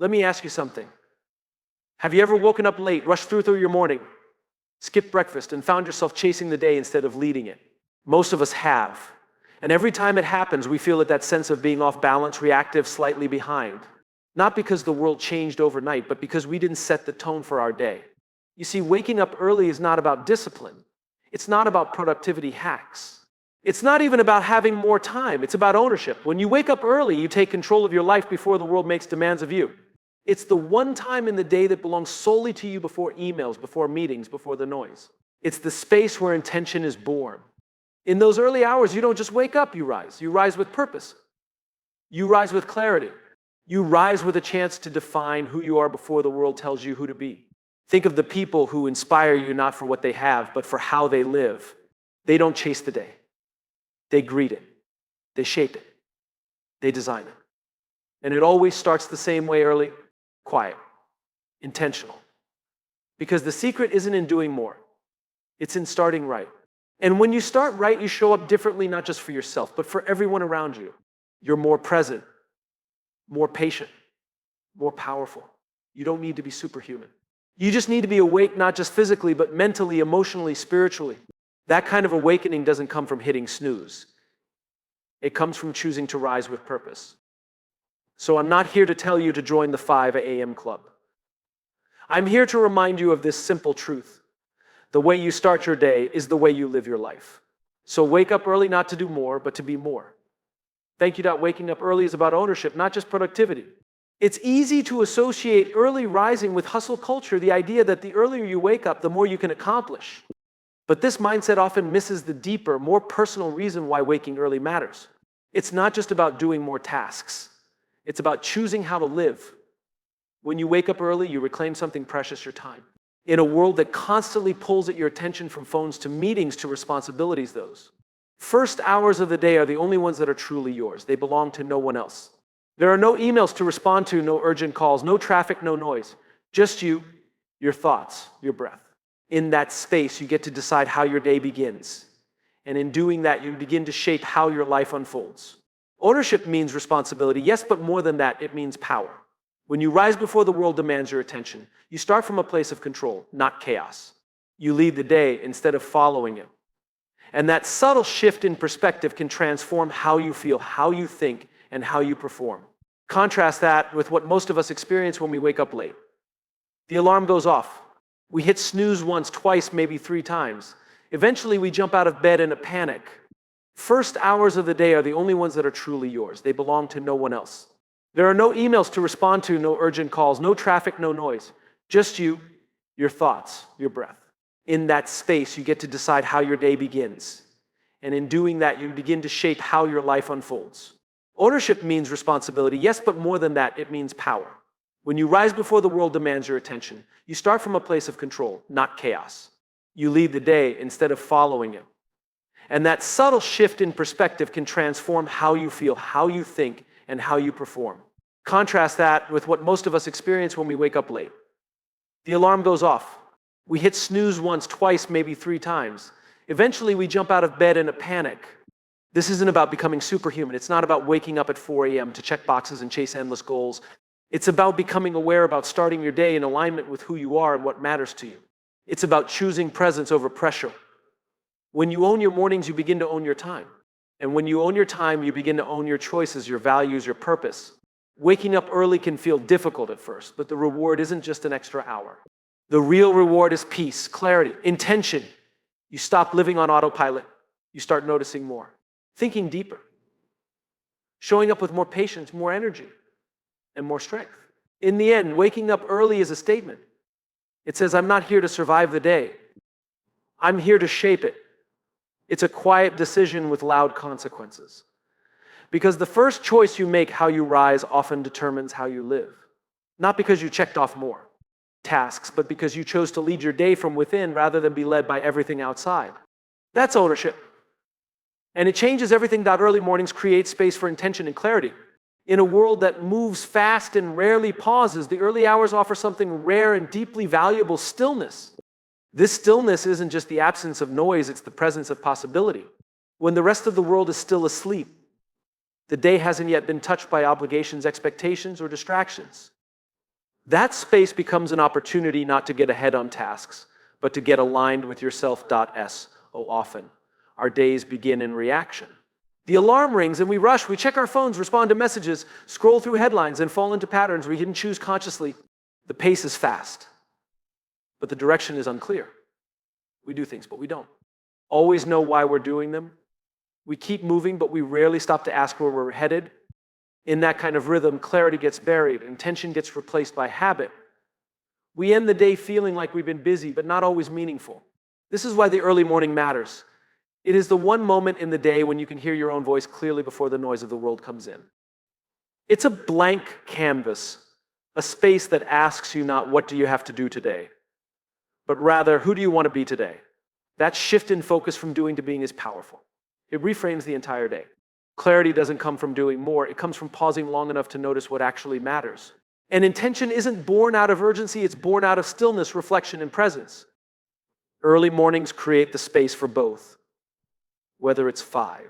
Let me ask you something. Have you ever woken up late, rushed through your morning, skipped breakfast, and found yourself chasing the day instead of leading it? Most of us have. And every time it happens, we feel that sense of being off balance, reactive, slightly behind. Not because the world changed overnight, but because we didn't set the tone for our day. You see, waking up early is not about discipline. It's not about productivity hacks. It's not even about having more time. It's about ownership. When you wake up early, you take control of your life before the world makes demands of you. It's the one time in the day that belongs solely to you before emails, before meetings, before the noise. It's the space where intention is born. In those early hours, you don't just wake up, you rise. You rise with purpose. You rise with clarity. You rise with a chance to define who you are before the world tells you who to be. Think of the people who inspire you not for what they have, but for how they live. They don't chase the day. They greet it. They shape it. They design it. And it always starts the same way early, quiet, intentional. Because the secret isn't in doing more. It's in starting right. And when you start right, you show up differently, not just for yourself, but for everyone around you. You're more present, more patient, more powerful. You don't need to be superhuman. You just need to be awake, not just physically, but mentally, emotionally, spiritually. That kind of awakening doesn't come from hitting snooze. It comes from choosing to rise with purpose. So I'm not here to tell you to join the 5 a.m. club. I'm here to remind you of this simple truth. The way you start your day is the way you live your life. So wake up early not to do more, but to be more. Thank you. Waking up early is about ownership, not just productivity. It's easy to associate early rising with hustle culture, the idea that the earlier you wake up, the more you can accomplish. But this mindset often misses the deeper, more personal reason why waking early matters. It's not just about doing more tasks. It's about choosing how to live. When you wake up early, you reclaim something precious, your time. In a world that constantly pulls at your attention from phones to meetings to responsibilities, those first hours of the day are the only ones that are truly yours. They belong to no one else. There are no emails to respond to, no urgent calls, no traffic, no noise. Just you, your thoughts, your breath. In that space, you get to decide how your day begins. And in doing that, you begin to shape how your life unfolds. Ownership means responsibility, yes, but more than that, it means power. When you rise before the world demands your attention, you start from a place of control, not chaos. You lead the day instead of following it. And that subtle shift in perspective can transform how you feel, how you think, and how you perform. Contrast that with what most of us experience when we wake up late. The alarm goes off. We hit snooze once, twice, maybe 3 times. Eventually, we jump out of bed in a panic. First hours of the day are the only ones that are truly yours. They belong to no one else. There are no emails to respond to, no urgent calls, no traffic, no noise. Just you, your thoughts, your breath. In that space, you get to decide how your day begins. And in doing that, you begin to shape how your life unfolds. Ownership means responsibility, yes, but more than that, it means power. When you rise before the world demands your attention, you start from a place of control, not chaos. You lead the day instead of following it. And that subtle shift in perspective can transform how you feel, how you think, and how you perform. Contrast that with what most of us experience when we wake up late. The alarm goes off. We hit snooze once, twice, maybe 3 times. Eventually, we jump out of bed in a panic. This isn't about becoming superhuman. It's not about waking up at 4 a.m. to check boxes and chase endless goals. It's about becoming aware about starting your day in alignment with who you are and what matters to you. It's about choosing presence over pressure. When you own your mornings, you begin to own your time. And when you own your time, you begin to own your choices, your values, your purpose. Waking up early can feel difficult at first, but the reward isn't just an extra hour. The real reward is peace, clarity, intention. You stop living on autopilot. You start noticing more, thinking deeper, showing up with more patience, more energy, and more strength. In the end, waking up early is a statement. It says, I'm not here to survive the day. I'm here to shape it. It's a quiet decision with loud consequences. Because the first choice you make, how you rise, often determines how you live. Not because you checked off more tasks, but because you chose to lead your day from within rather than be led by everything outside. That's ownership. And it changes everything. Early mornings create space for intention and clarity. In a world that moves fast and rarely pauses, the early hours offer something rare and deeply valuable: stillness. This stillness isn't just the absence of noise, it's the presence of possibility. When the rest of the world is still asleep, the day hasn't yet been touched by obligations, expectations, or distractions. That space becomes an opportunity not to get ahead on tasks, but to get aligned with yourself.s. Often, our days begin in reaction. The alarm rings and we rush, we check our phones, respond to messages, scroll through headlines, and fall into patterns we didn't choose consciously. The pace is fast, but the direction is unclear. We do things, but we don't always know why we're doing them. We keep moving, but we rarely stop to ask where we're headed. In that kind of rhythm, clarity gets buried, intention gets replaced by habit. We end the day feeling like we've been busy, but not always meaningful. This is why the early morning matters. It is the one moment in the day when you can hear your own voice clearly before the noise of the world comes in. It's a blank canvas, a space that asks you not what do you have to do today, but rather who do you want to be today? That shift in focus from doing to being is powerful. It reframes the entire day. Clarity doesn't come from doing more. It comes from pausing long enough to notice what actually matters. And intention isn't born out of urgency, it's born out of stillness, reflection, and presence. Early mornings create the space for both. Whether it's 5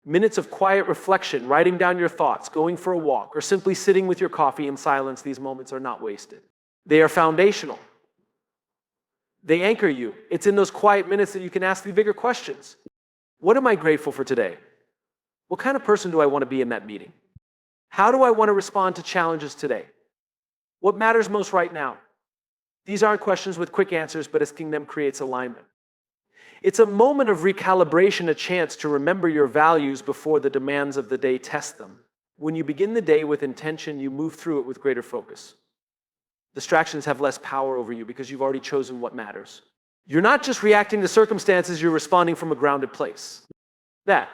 minutes of quiet reflection, writing down your thoughts, going for a walk, or simply sitting with your coffee in silence, these moments are not wasted. They are foundational. They anchor you. It's in those quiet minutes that you can ask the bigger questions. What am I grateful for today? What kind of person do I want to be in that meeting? How do I want to respond to challenges today? What matters most right now? These aren't questions with quick answers, but asking them creates alignment. It's a moment of recalibration, a chance to remember your values before the demands of the day test them. When you begin the day with intention, you move through it with greater focus. Distractions have less power over you because you've already chosen what matters. You're not just reacting to circumstances, you're responding from a grounded place. That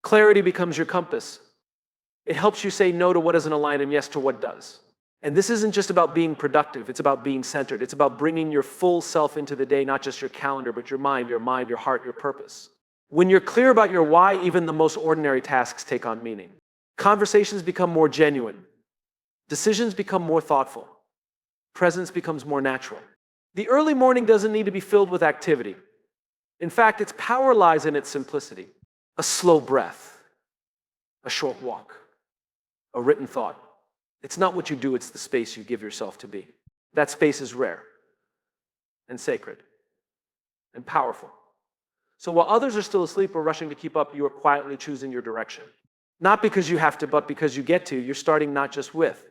clarity becomes your compass. It helps you say no to what doesn't align and yes to what does. And this isn't just about being productive, it's about being centered. It's about bringing your full self into the day, not just your calendar, but your mind, your heart, your purpose. When you're clear about your why, even the most ordinary tasks take on meaning. Conversations become more genuine. Decisions become more thoughtful. Presence becomes more natural. The early morning doesn't need to be filled with activity. In fact, its power lies in its simplicity. A slow breath, a short walk, a written thought. It's not what you do, it's the space you give yourself to be. That space is rare and sacred and powerful. So while others are still asleep or rushing to keep up, you are quietly choosing your direction. Not because you have to, but because you get to. You're starting not just with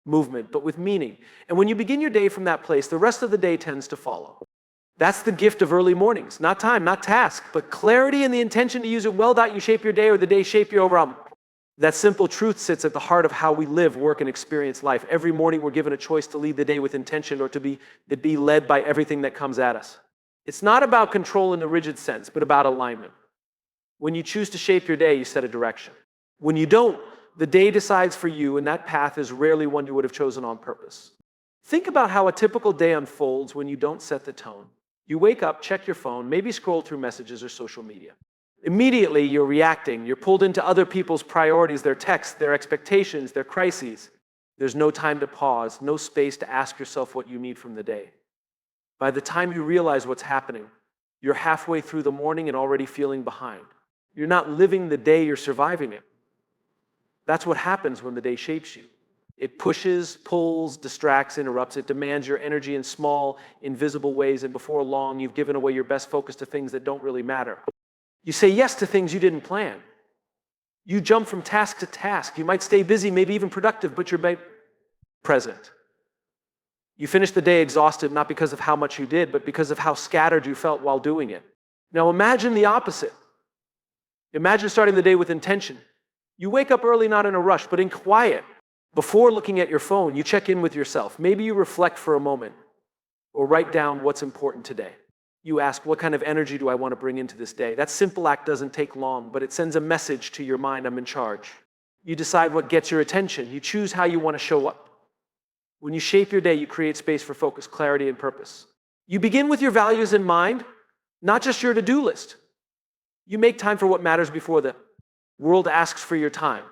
movement, but with meaning. And when you begin your day from that place, the rest of the day tends to follow. That's the gift of early mornings. Not time, not task, but clarity and the intention to use it well. You shape your day or the day shape your overall. That simple truth sits at the heart of how we live, work, and experience life. Every morning we're given a choice to lead the day with intention or to be led by everything that comes at us. It's not about control in the rigid sense, but about alignment. When you choose to shape your day, you set a direction. When you don't, the day decides for you, and that path is rarely one you would have chosen on purpose. Think about how a typical day unfolds when you don't set the tone. You wake up, check your phone, maybe scroll through messages or social media. Immediately, you're reacting. You're pulled into other people's priorities, their texts, their expectations, their crises. There's no time to pause, no space to ask yourself what you need from the day. By the time you realize what's happening, you're halfway through the morning and already feeling behind. You're not living the day, you're surviving it. That's what happens when the day shapes you. It pushes, pulls, distracts, interrupts. It demands your energy in small, invisible ways, and before long, you've given away your best focus to things that don't really matter. You say yes to things you didn't plan. You jump from task to task. You might stay busy, maybe even productive, but you're present. You finish the day exhausted, not because of how much you did, but because of how scattered you felt while doing it. Now imagine the opposite. Imagine starting the day with intention. You wake up early, not in a rush, but in quiet. Before looking at your phone, you check in with yourself. Maybe you reflect for a moment or write down what's important today. You ask, what kind of energy do I want to bring into this day? That simple act doesn't take long, but it sends a message to your mind, I'm in charge. You decide what gets your attention. You choose how you want to show up. When you shape your day, you create space for focus, clarity, and purpose. You begin with your values in mind, not just your to-do list. You make time for what matters before the world asks for your time.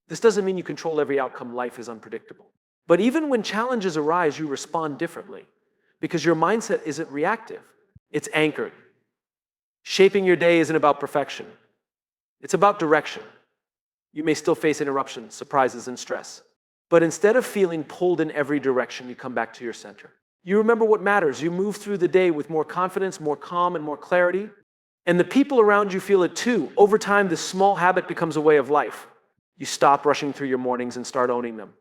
This doesn't mean you control every outcome. Life is unpredictable. But even when challenges arise, you respond differently because your mindset isn't reactive. It's anchored. Shaping your day isn't about perfection. It's about direction. You may still face interruptions, surprises, and stress. But instead of feeling pulled in every direction, you come back to your center. You remember what matters. You move through the day with more confidence, more calm, and more clarity. And the people around you feel it too. Over time, this small habit becomes a way of life. You stop rushing through your mornings and start owning them.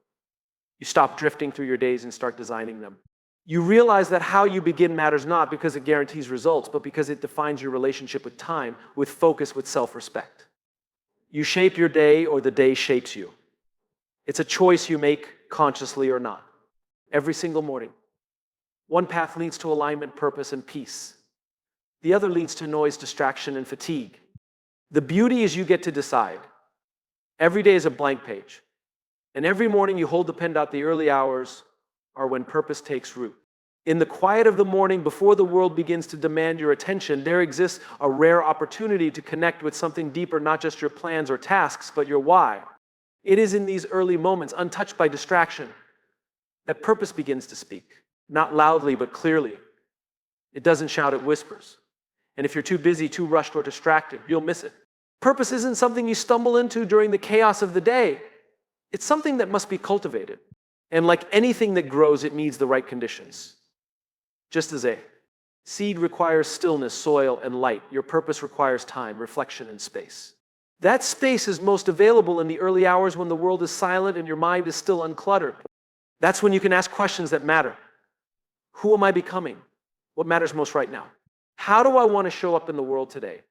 You stop drifting through your days and start designing them. You realize that how you begin matters not because it guarantees results, but because it defines your relationship with time, with focus, with self-respect. You shape your day or the day shapes you. It's a choice you make consciously or not. Every single morning. One path leads to alignment, purpose, and peace. The other leads to noise, distraction, and fatigue. The beauty is you get to decide. Every day is a blank page. And every morning you hold the pen out. The early hours are when purpose takes root. In the quiet of the morning, before the world begins to demand your attention, there exists a rare opportunity to connect with something deeper, not just your plans or tasks, but your why. It is in these early moments, untouched by distraction, that purpose begins to speak. Not loudly, but clearly. It doesn't shout, it whispers. And if you're too busy, too rushed, or distracted, you'll miss it. Purpose isn't something you stumble into during the chaos of the day. It's something that must be cultivated. And like anything that grows, it needs the right conditions. Just as a seed requires stillness, soil, and light, your purpose requires time, reflection, and space. That space is most available in the early hours when the world is silent and your mind is still uncluttered. That's when you can ask questions that matter. Who am I becoming? What matters most right now? How do I want to show up in the world today?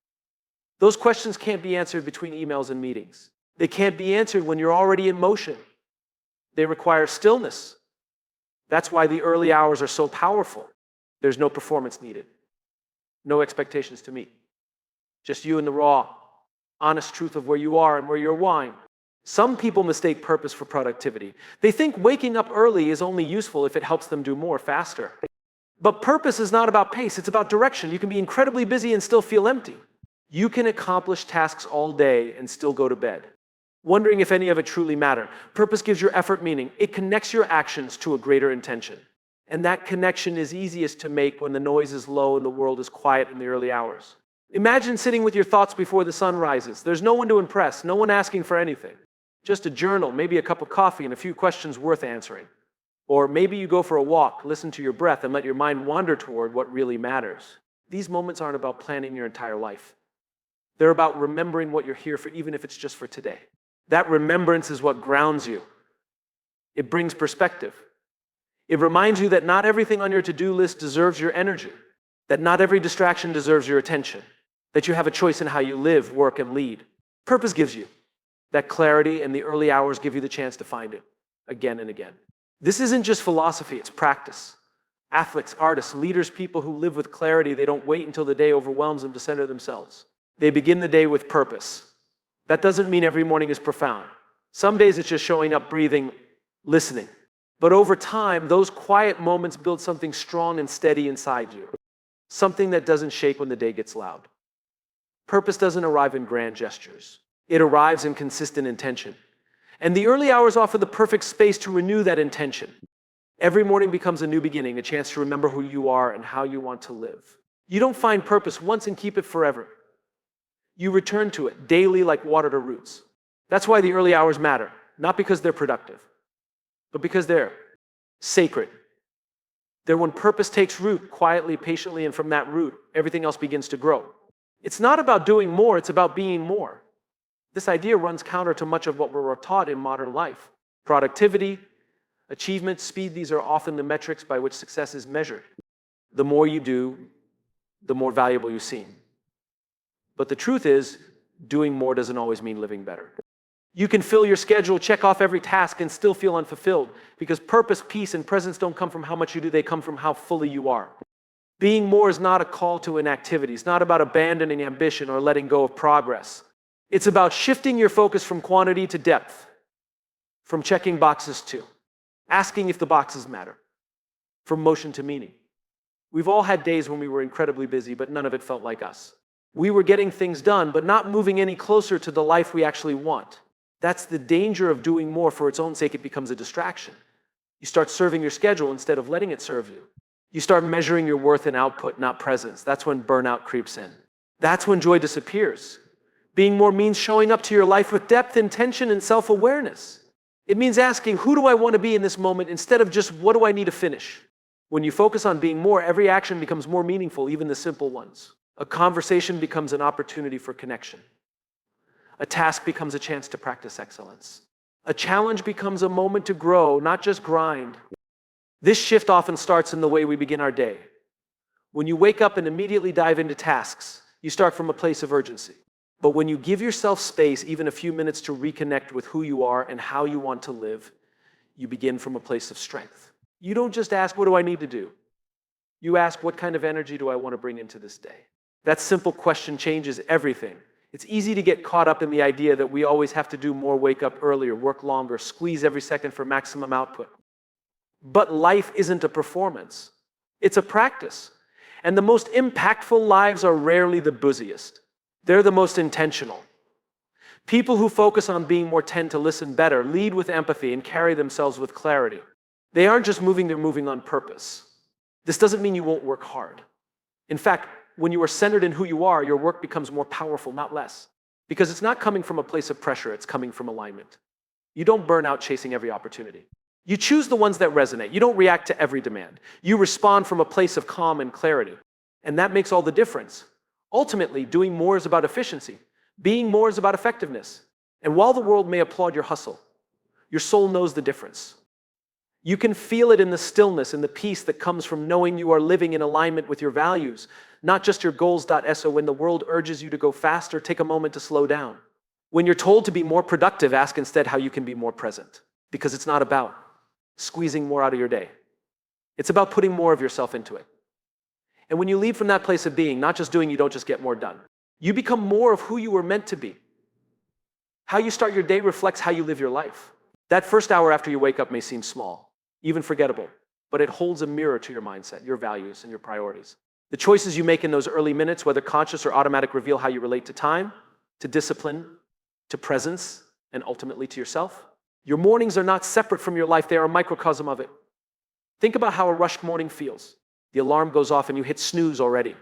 Those questions can't be answered between emails and meetings. They can't be answered when you're already in motion. They require stillness. That's why the early hours are so powerful. There's no performance needed. No expectations to meet. Just you and the raw, honest truth of where you are and where you're going. Some people mistake purpose for productivity. They think waking up early is only useful if it helps them do more faster. But purpose is not about pace, it's about direction. You can be incredibly busy and still feel empty. You can accomplish tasks all day and still go to bed, wondering if any of it truly matter. Purpose gives your effort meaning. It connects your actions to a greater intention. And that connection is easiest to make when the noise is low and the world is quiet in the early hours. Imagine sitting with your thoughts before the sun rises. There's no one to impress, no one asking for anything. Just a journal, maybe a cup of coffee, and a few questions worth answering. Or maybe you go for a walk, listen to your breath, and let your mind wander toward what really matters. These moments aren't about planning your entire life. They're about remembering what you're here for, even if it's just for today. That remembrance is what grounds you. It brings perspective. It reminds you that not everything on your to-do list deserves your energy, that not every distraction deserves your attention, that you have a choice in how you live, work, and lead. Purpose gives you that clarity, and the early hours give you the chance to find it again and again. This isn't just philosophy, it's practice. Athletes, artists, leaders, people who live with clarity, they don't wait until the day overwhelms them to center themselves. They begin the day with purpose. That doesn't mean every morning is profound. Some days it's just showing up, breathing, listening. But over time, those quiet moments build something strong and steady inside you. Something that doesn't shake when the day gets loud. Purpose doesn't arrive in grand gestures. It arrives in consistent intention. And the early hours offer the perfect space to renew that intention. Every morning becomes a new beginning, a chance to remember who you are and how you want to live. You don't find purpose once and keep it forever. You return to it daily like water to roots. That's why the early hours matter, not because they're productive, but because they're sacred. They're when purpose takes root quietly, patiently, and from that root, everything else begins to grow. It's not about doing more, it's about being more. This idea runs counter to much of what we're taught in modern life. Productivity, achievement, speed, these are often the metrics by which success is measured. The more you do, the more valuable you seem. But the truth is, doing more doesn't always mean living better. You can fill your schedule, check off every task, and still feel unfulfilled, because purpose, peace, and presence don't come from how much you do, they come from how fully you are. Being more is not a call to inactivity. It's not about abandoning ambition or letting go of progress. It's about shifting your focus from quantity to depth, from checking boxes to asking if the boxes matter, from motion to meaning. We've all had days when we were incredibly busy, but none of it felt like us. We were getting things done, but not moving any closer to the life we actually want. That's the danger of doing more for its own sake. It becomes a distraction. You start serving your schedule instead of letting it serve you. You start measuring your worth in output, not presence. That's when burnout creeps in. That's when joy disappears. Being more means showing up to your life with depth, intention, and self-awareness. It means asking, who do I want to be in this moment instead of just what do I need to finish? When you focus on being more, every action becomes more meaningful, even the simple ones. A conversation becomes an opportunity for connection. A task becomes a chance to practice excellence. A challenge becomes a moment to grow, not just grind. This shift often starts in the way we begin our day. When you wake up and immediately dive into tasks, you start from a place of urgency. But when you give yourself space, even a few minutes to reconnect with who you are and how you want to live, you begin from a place of strength. You don't just ask, what do I need to do? You ask, what kind of energy do I want to bring into this day? That simple question changes everything. It's easy to get caught up in the idea that we always have to do more, wake up earlier, work longer, squeeze every second for maximum output. But life isn't a performance. It's a practice. And the most impactful lives are rarely the busiest. They're the most intentional. People who focus on being more tend to listen better, lead with empathy, and carry themselves with clarity. They aren't just moving, they're moving on purpose. This doesn't mean you won't work hard. In fact, when you are centered in who you are, your work becomes more powerful, not less. Because it's not coming from a place of pressure, it's coming from alignment. You don't burn out chasing every opportunity. You choose the ones that resonate. You don't react to every demand. You respond from a place of calm and clarity. And that makes all the difference. Ultimately, doing more is about efficiency. Being more is about effectiveness. And while the world may applaud your hustle, your soul knows the difference. You can feel it in the stillness and the peace that comes from knowing you are living in alignment with your values, not just your goals. So when the world urges you to go faster, take a moment to slow down. When you're told to be more productive, ask instead how you can be more present. Because it's not about squeezing more out of your day. It's about putting more of yourself into it. And when you leave from that place of being, not just doing, you don't just get more done. You become more of who you were meant to be. How you start your day reflects how you live your life. That first hour after you wake up may seem small, even forgettable, but it holds a mirror to your mindset, your values, and your priorities. The choices you make in those early minutes, whether conscious or automatic, reveal how you relate to time, to discipline, to presence, and ultimately to yourself. Your mornings are not separate from your life, they are a microcosm of it. Think about how a rushed morning feels. The alarm goes off and you hit snooze already,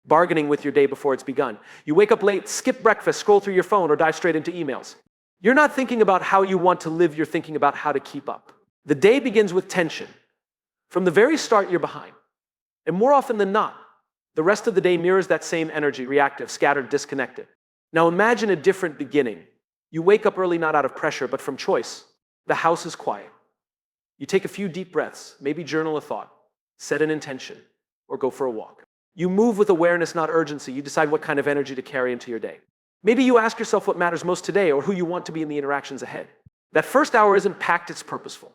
bargaining with your day before it's begun. You wake up late, skip breakfast, scroll through your phone, or dive straight into emails. You're not thinking about how you want to live, you're thinking about how to keep up. The day begins with tension. From the very start, you're behind. And more often than not, the rest of the day mirrors that same energy, reactive, scattered, disconnected. Now imagine a different beginning. You wake up early not out of pressure, but from choice. The house is quiet. You take a few deep breaths, maybe journal a thought, set an intention, or go for a walk. You move with awareness, not urgency. You decide what kind of energy to carry into your day. Maybe you ask yourself what matters most today or who you want to be in the interactions ahead. That first hour isn't packed, it's purposeful.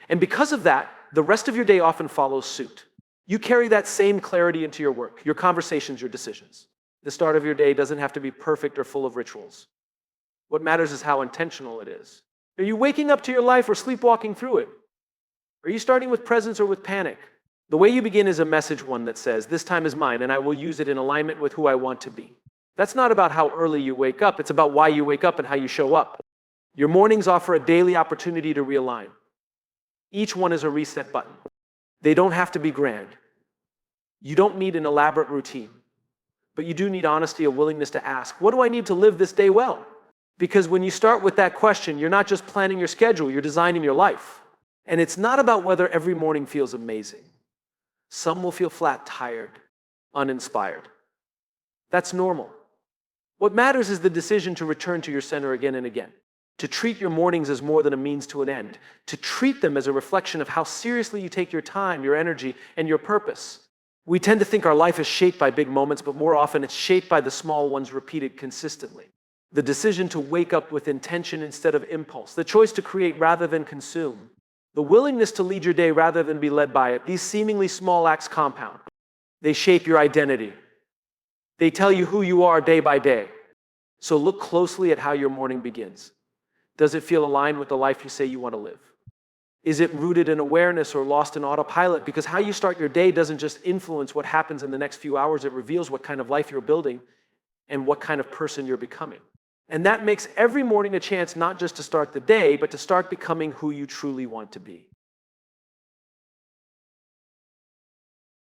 And because of that, the rest of your day often follows suit. You carry that same clarity into your work, your conversations, your decisions. The start of your day doesn't have to be perfect or full of rituals. What matters is how intentional it is. Are you waking up to your life or sleepwalking through it? Are you starting with presence or with panic? The way you begin is a message one that says, this time is mine and I will use it in alignment with who I want to be. That's not about how early you wake up, it's about why you wake up and how you show up. Your mornings offer a daily opportunity to realign. Each one is a reset button. They don't have to be grand. You don't need an elaborate routine, but you do need honesty, a willingness to ask, what do I need to live this day well? Because when you start with that question, you're not just planning your schedule, you're designing your life. And it's not about whether every morning feels amazing. Some will feel flat, tired, uninspired. That's normal. What matters is the decision to return to your center again and again, to treat your mornings as more than a means to an end, to treat them as a reflection of how seriously you take your time, your energy, and your purpose. We tend to think our life is shaped by big moments, but more often it's shaped by the small ones repeated consistently. The decision to wake up with intention instead of impulse, the choice to create rather than consume, the willingness to lead your day rather than be led by it. These seemingly small acts compound. They shape your identity. They tell you who you are day by day. So look closely at how your morning begins. Does it feel aligned with the life you say you want to live? Is it rooted in awareness or lost in autopilot? Because how you start your day doesn't just influence what happens in the next few hours, it reveals what kind of life you're building and what kind of person you're becoming. And that makes every morning a chance not just to start the day, but to start becoming who you truly want to be.